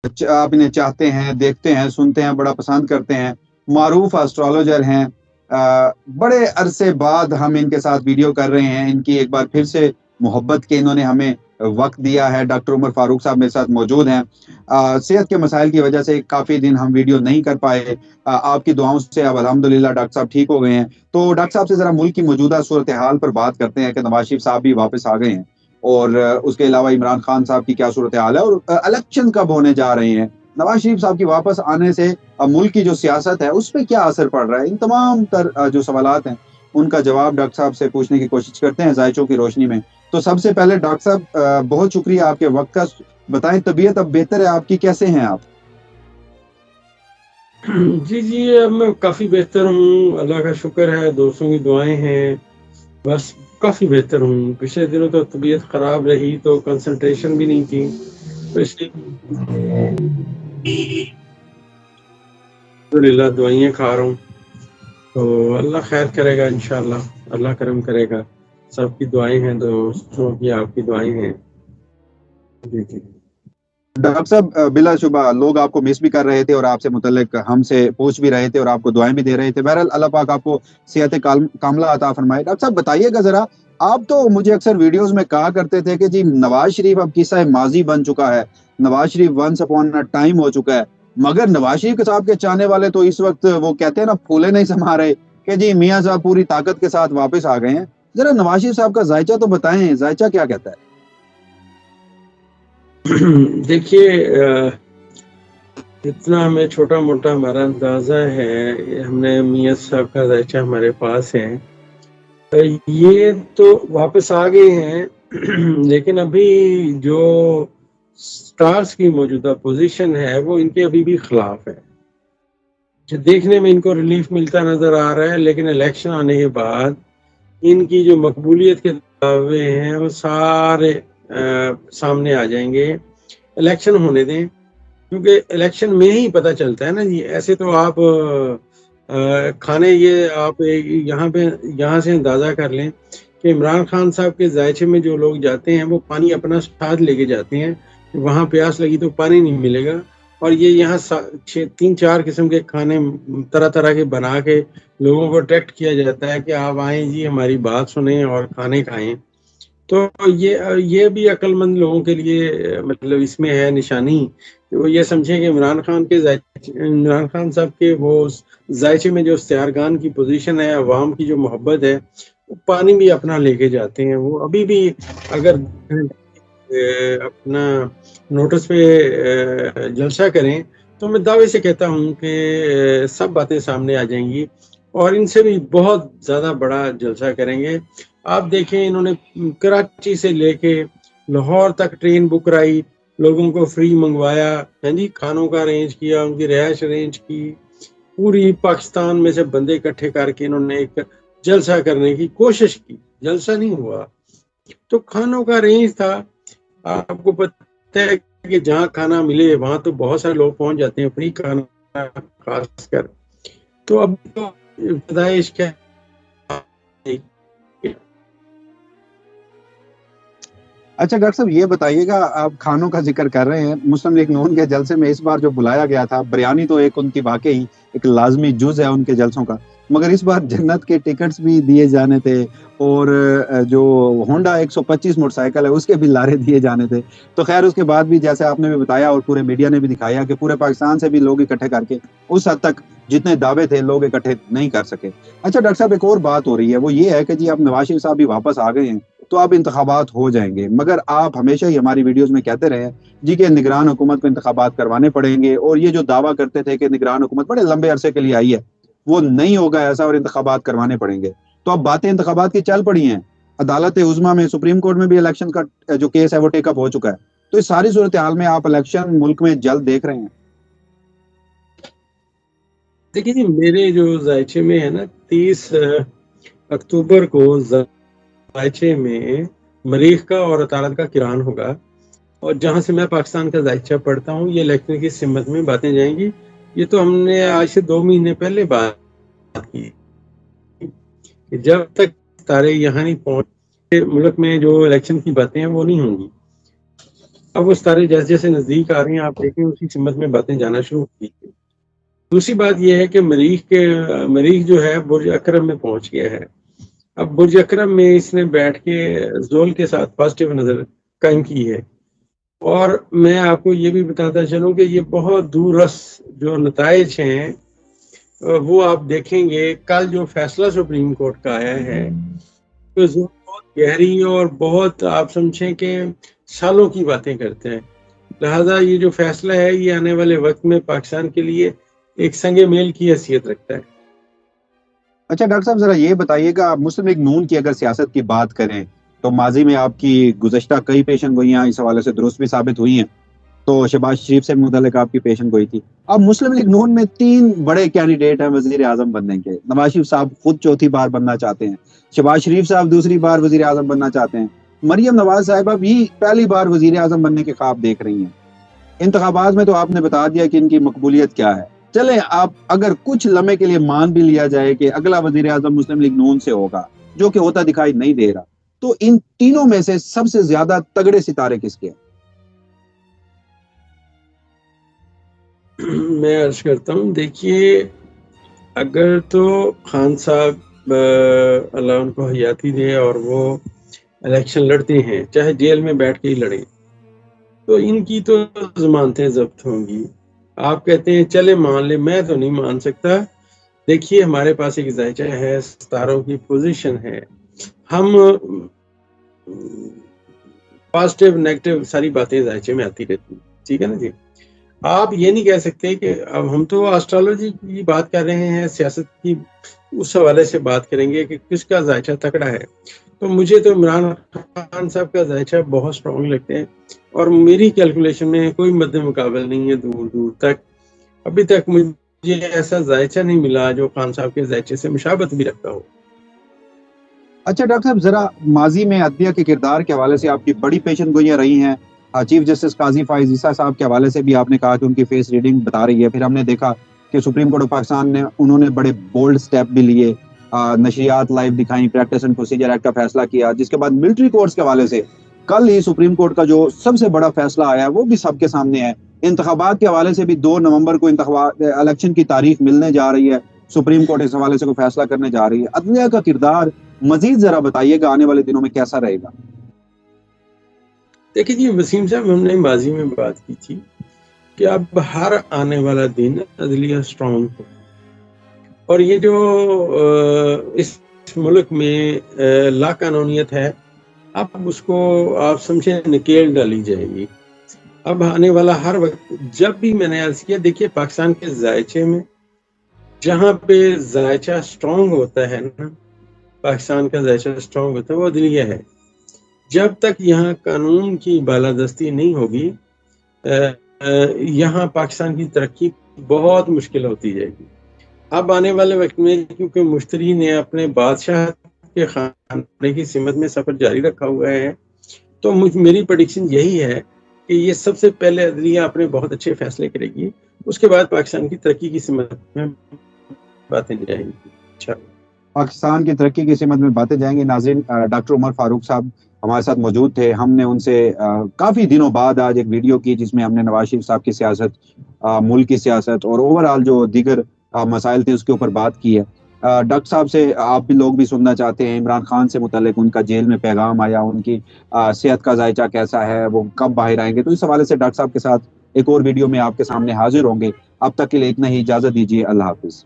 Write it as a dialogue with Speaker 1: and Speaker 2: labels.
Speaker 1: آپ انہیں چاہتے ہیں، دیکھتے ہیں، سنتے ہیں، بڑا پسند کرتے ہیں، معروف اسٹرالوجر ہیں۔ بڑے عرصے بعد ہم ان کے ساتھ ویڈیو کر رہے ہیں، ان کی ایک بار پھر سے محبت کے انہوں نے ہمیں وقت دیا ہے۔ ڈاکٹر عمر فاروق صاحب میرے ساتھ موجود ہیں۔ صحت کے مسائل کی وجہ سے کافی دن ہم ویڈیو نہیں کر پائے۔ آپ کی دعاؤں سے اب الحمدللہ ڈاکٹر صاحب ٹھیک ہو گئے ہیں۔ تو ڈاکٹر صاحب سے ذرا ملک کی موجودہ صورتحال پر بات کرتے ہیں کہ نواز شریف صاحب بھی واپس آ گئے ہیں، اور اس کے علاوہ عمران خان صاحب کی کیا صورتحال ہے، اور الیکشن کب ہونے جا رہے ہیں۔ نواز شریف صاحب کی واپس آنے سے ملک کی جو سیاست ہے اس پہ کیا اثر پڑ رہا ہے، ان تمام تر جو سوالات ہیں ان کا جواب ڈاکٹر صاحب سے پوچھنے کی کوشش کرتے ہیں ذائچوں کی روشنی میں۔ تو سب سے پہلے ڈاکٹر صاحب بہت شکریہ آپ کے وقت کا۔ بتائیں طبیعت اب بہتر ہے آپ کی، کیسے ہیں آپ؟
Speaker 2: جی اب میں کافی بہتر ہوں، اللہ کا شکر ہے، دوستوں کی دعائیں ہیں، بس کافی بہتر ہوں۔ پچھلے دنوں تو طبیعت خراب رہی تو کنسنٹریشن بھی نہیں تھی، تو اس لیے الحمدللہ دوائیاں کھا رہا ہوں، تو اللہ خیر کرے گا انشاءاللہ، اللہ کرم کرے گا۔ سب کی دعائیں ہیں، دوستوں کی، آپ کی دعائیں ہیں۔ جی
Speaker 1: ڈاکٹر صاحب بلا شبہ لوگ آپ کو مس بھی کر رہے تھے، اور آپ سے متعلق ہم سے پوچھ بھی رہے تھے، اور آپ کو دعائیں بھی دے رہے تھے۔ بہرحال اللہ پاک آپ کو صحت کاملہ عطا فرمائے۔ ڈاکٹر صاحب بتائیے گا ذرا، آپ تو مجھے اکثر ویڈیوز میں کہا کرتے تھے کہ جی نواز شریف اب قصہ ماضی بن چکا ہے، Nawaz Sharif once upon a time ہو چکا ہے، مگر نواز شریف صاحب کے چاہنے والے تو اس وقت وہ کہتے ہیں نا پھولے نہیں سما رہے کہ جی میاں صاحب پوری طاقت کے ساتھ واپس آ گئے ہیں۔ ذرا نواز شریف صاحب کا ذائچہ تو بتائیں، ذائچہ کیا کہتا ہے؟
Speaker 2: دیکھیے، اتنا ہمیں چھوٹا موٹا ہمارا اندازہ ہے، ہم نے میاں صاحب کا ذائچہ ہمارے پاس ہے، یہ تو واپس آ گئے ہیں، لیکن ابھی جو سٹارز کی موجودہ پوزیشن ہے وہ ان کے ابھی بھی خلاف ہے۔ دیکھنے میں ان کو ریلیف ملتا نظر آ رہا ہے، لیکن الیکشن آنے کے بعد ان کی جو مقبولیت کے دعوے ہیں وہ سارے سامنے آ جائیں گے۔ الیکشن ہونے دیں، کیونکہ الیکشن میں ہی پتہ چلتا ہے نا جی۔ ایسے تو آپ کھانے، یہ آپ یہاں سے اندازہ کر لیں کہ عمران خان صاحب کے ذائچے میں جو لوگ جاتے ہیں وہ پانی اپنا ساتھ لے کے جاتے ہیں، وہاں پیاس لگی تو پانی نہیں ملے گا، اور یہ یہاں 3-4 قسم کے کھانے طرح طرح کے بنا کے لوگوں کو اٹریکٹ کیا جاتا ہے کہ آپ آئیں جی، ہماری بات سنیں اور کھانے کھائیں۔ تو یہ بھی عقل مند لوگوں کے لیے مطلب اس میں ہے نشانی کہ وہ یہ سمجھیں کہ عمران خان صاحب کے وہ ذائچے میں جو اشتہارگان کی پوزیشن ہے، عوام کی جو محبت ہے، وہ پانی بھی اپنا لے کے جاتے ہیں۔ وہ ابھی بھی اگر اپنا نوٹس پہ جلسہ کریں تو میں دعوے سے کہتا ہوں کہ سب باتیں سامنے آ جائیں گی، اور ان سے بھی بہت زیادہ بڑا جلسہ کریں گے۔ آپ دیکھیں، انہوں نے کراچی سے لے کے لاہور تک ٹرین بک کرائی، لوگوں کو فری منگوایا، جی کھانوں کا ارینج کیا، ان کی رہائش ارینج کی، پوری پاکستان میں سے بندے اکٹھے کر کے انہوں نے ایک جلسہ کرنے کی کوشش کی، جلسہ نہیں ہوا۔ تو کھانوں کا رینج تھا، آپ کو پتہ ہے کہ جہاں کھانا ملے وہاں تو بہت سارے لوگ پہنچ جاتے ہیں، فری کھانا خاص کر۔ تو اب تو ابتدائی عشق ہے۔
Speaker 1: اچھا ڈاکٹر صاحب یہ بتائیے گا، آپ کھانوں کا ذکر کر رہے ہیں، مسلم لیگ نون کے جلسے میں اس بار جو بلایا گیا تھا، بریانی تو ایک ان کی واقعی ایک لازمی جز ہے ان کے جلسوں کا، مگر اس بار جنت کے ٹکٹس بھی دیے جانے تھے، اور جو ہونڈا 125 موٹر سائیکل ہے اس کے بھی لارے دیے جانے تھے۔ تو خیر اس کے بعد بھی جیسے آپ نے بھی بتایا اور پورے میڈیا نے بھی دکھایا کہ پورے پاکستان سے بھی لوگ اکٹھے کر کے اس حد تک جتنے دعوے تھے لوگ اکٹھے نہیں کر سکے۔ اچھا ڈاکٹر صاحب ایک اور بات ہو رہی ہے، وہ یہ ہے کہ جی اب نواز شریف صاحب بھی واپس آ گئے ہیں تو اب انتخابات ہو جائیں گے، مگر آپ ہمیشہ ہی ہماری ویڈیوز میں کہتے رہے جی کہ نگران حکومت کو انتخابات کروانے پڑیں گے، اور یہ جو دعویٰ کرتے تھے کہ نگران حکومت بڑے لمبے عرصے کے لیے آئی ہے وہ نہیں ہوگا ایسا، اور انتخابات کروانے پڑیں گے۔ تو اب باتیں انتخابات کی چل پڑی ہیں، عدالت عظمیٰ میں سپریم کورٹ میں بھی الیکشن کا جو کیس ہے وہ ٹیک اپ ہو چکا ہے، تو اس ساری صورتحال میں آپ الیکشن ملک میں جلد دیکھ رہے ہیں؟
Speaker 2: دیکھیے جی، میرے جو ذائچے میں ہے نا 30 اکتوبر کو ذائچے میں مریخ کا اور عطارد کا کران ہوگا، اور جہاں سے میں پاکستان کا ذائچہ پڑھتا ہوں یہ الیکشن کی سمت میں باتیں جائیں گی۔ یہ تو ہم نے آج سے 2 مہینے پہلے بات کی کہ جب تک تارے یہاں نہیں پہنچے ملک میں جو الیکشن کی باتیں ہیں وہ نہیں ہوں گی۔ اب وہ ستارے جیسے جیسے نزدیک آ رہے ہیں آپ دیکھیں اسی سمت میں باتیں جانا شروع کی. دوسری بات یہ ہے کہ مریخ جو ہے برج اکرم میں پہنچ گیا ہے. اب برج اکرم میں اس نے بیٹھ کے زول کے ساتھ پازیٹیو نظر قائم کی ہے. اور میں آپ کو یہ بھی بتاتا چلوں کہ یہ بہت دورس جو نتائج ہیں وہ آپ دیکھیں گے. کل جو فیصلہ سپریم کورٹ کا آیا ہے تو بہت گہری اور بہت آپ سمجھیں کہ سالوں کی باتیں کرتے ہیں. لہذا یہ جو فیصلہ ہے یہ آنے والے وقت میں پاکستان کے لیے ایک سنگ میل کی حیثیت رکھتا ہے.
Speaker 1: اچھا ڈاکٹر صاحب ذرا یہ بتائیے گا، مسلم لیگ نون کی اگر سیاست کی بات کریں تو ماضی میں آپ کی گزشتہ کئی پیشن گوئیاں اس حوالے سے درست بھی ثابت ہوئی ہیں. تو شہباز شریف سے متعلق آپ کی پیشن گوئی تھی. اب مسلم لیگ نون میں 3 بڑے کینڈیڈیٹ ہیں وزیر اعظم بننے کے. نواز شریف صاحب خود چوتھی بار بننا چاہتے ہیں، شہباز شریف صاحب دوسری بار وزیر اعظم بننا چاہتے ہیں، مریم نواز صاحبہ بھی پہلی بار وزیر اعظم بننے کے خواب دیکھ رہی ہیں. انتخابات میں تو آپ نے بتا دیا کہ ان کی مقبولیت کیا ہے. چلیں آپ اگر کچھ لمحے کے لیے مان بھی لیا جائے کہ اگلا وزیر اعظم مسلم لیگ نون سے ہوگا، جو کہ ہوتا دکھائی نہیں دے رہا، تو ان تینوں میں سے سب سے زیادہ تگڑے ستارے کس کے ہیں؟
Speaker 2: میں عرض کرتا ہوں، دیکھیے اگر تو خان صاحب اللہ ان کو حیاتی دے اور وہ الیکشن لڑتے ہیں چاہے جیل میں بیٹھ کے ہی لڑیں تو ان کی تو ضمانتیں ضبط ہوں گی. آپ کہتے ہیں چلے مان لے، میں تو نہیں مان سکتا. دیکھیے ہمارے پاس ایک ذائچہ ہے، ستاروں کی پوزیشن ہے، ہم پازیٹیو نیگیٹو ساری باتیں ذائچے میں آتی رہتی ہیں. ٹھیک ہے نا جی. آپ یہ نہیں کہہ سکتے کہ اب ہم تو اسٹرالوجی کی بات کر رہے ہیں، سیاست کی اس حوالے سے بات کریں گے کہ کس کا ذائچہ تکڑا ہے. تو مجھے تو عمران خان صاحب کا ذائچہ بہت اسٹرانگ لگتے ہیں اور میری کیلکولیشن میں کوئی مد مقابل نہیں ہے دور دور تک. ابھی تک مجھے ایسا ذائچہ نہیں ملا جو خان صاحب کے ذائچے سے مشابہت بھی رکھتا ہو.
Speaker 1: اچھا ڈاکٹر صاحب ذرا ماضی میں عدلیہ کے کردار کے حوالے سے آپ کی بڑی پیشن گوئیاں رہی ہیں. چیف جسٹس قاضی فائز عیسیٰ صاحب کے حوالے سے بھی آپ نے کہا کہ ان کی فیس ریڈنگ بتا رہی ہے. پھر ہم نے دیکھا کہ سپریم کورٹ آف پاکستان نے انہوں نے بڑے بولڈ سٹیپ بھی لیے، نشریات لائیو دکھائیں، پریکٹس اینڈ پروسیجر ایکٹ کا فیصلہ کیا، جس کے بعد ملٹری کورٹس کے حوالے سے کل ہی سپریم کورٹ کا جو سب سے بڑا فیصلہ آیا وہ بھی سب کے سامنے ہے. انتخابات کے حوالے سے بھی 2 نومبر کو الیکشن کی تاریخ ملنے جا رہی ہے. سپریم کورٹ اس حوالے سے کوئی فیصلہ کرنے جا رہی ہے. عدلیہ کا کردار مزید ذرا بتائیے گا آنے والے دنوں میں کیسا رہے گا؟
Speaker 2: دیکھیں جی وسیم صاحب، ہم نے ماضی میں بات کی تھی کہ اب ہر آنے والا دن عدلیہ اسٹرانگ ہو، اور یہ جو اس ملک میں لا قانونیت ہے اب اس کو آپ سمجھیں نکیل ڈالی جائے گی. اب آنے والا ہر وقت جب بھی میں نے عرض کیا، دیکھیے پاکستان کے ذائچے میں جہاں پہ ذائچہ اسٹرانگ ہوتا ہے نا، پاکستان کا ذائچہ اسٹرانگ ہوتا ہے وہ عدلیہ ہے. جب تک یہاں قانون کی بالادستی نہیں ہوگی یہاں پاکستان کی ترقی بہت مشکل ہوتی جائے گی. اب آنے والے وقت میں کیونکہ مشتری نے اپنے بادشاہ کے خانے کی سمت میں سفر جاری رکھا ہوا ہے، تو میری پریڈکشن یہی ہے کہ یہ سب سے پہلے عدلیہ اپنے بہت اچھے فیصلے کرے گی، اس کے بعد پاکستان کی ترقی کی سمت میں باتیں جائیں گی. اچھا،
Speaker 1: پاکستان کی ترقی کی سمت میں باتیں جائیں گی. ناظرین، ڈاکٹر عمر فاروق صاحب ہمارے ساتھ موجود تھے. ہم نے ان سے کافی دنوں بعد آج ایک ویڈیو کی جس میں ہم نے نواز شریف صاحب کی سیاست، ملک کی سیاست اور اوور آل جو دیگر مسائل تھے اس کے اوپر بات کی ہے. ڈاکٹر صاحب سے آپ بھی لوگ بھی سننا چاہتے ہیں عمران خان سے متعلق، ان کا جیل میں پیغام آیا، ان کی صحت کا ذائچہ کیسا ہے، وہ کب باہر آئیں گے. تو اس حوالے سے ڈاکٹر صاحب کے ساتھ ایک اور ویڈیو میں آپ کے سامنے حاضر ہوں گے. اب تک کے لیے اتنا ہی، اجازت دیجیے. اللہ حافظ.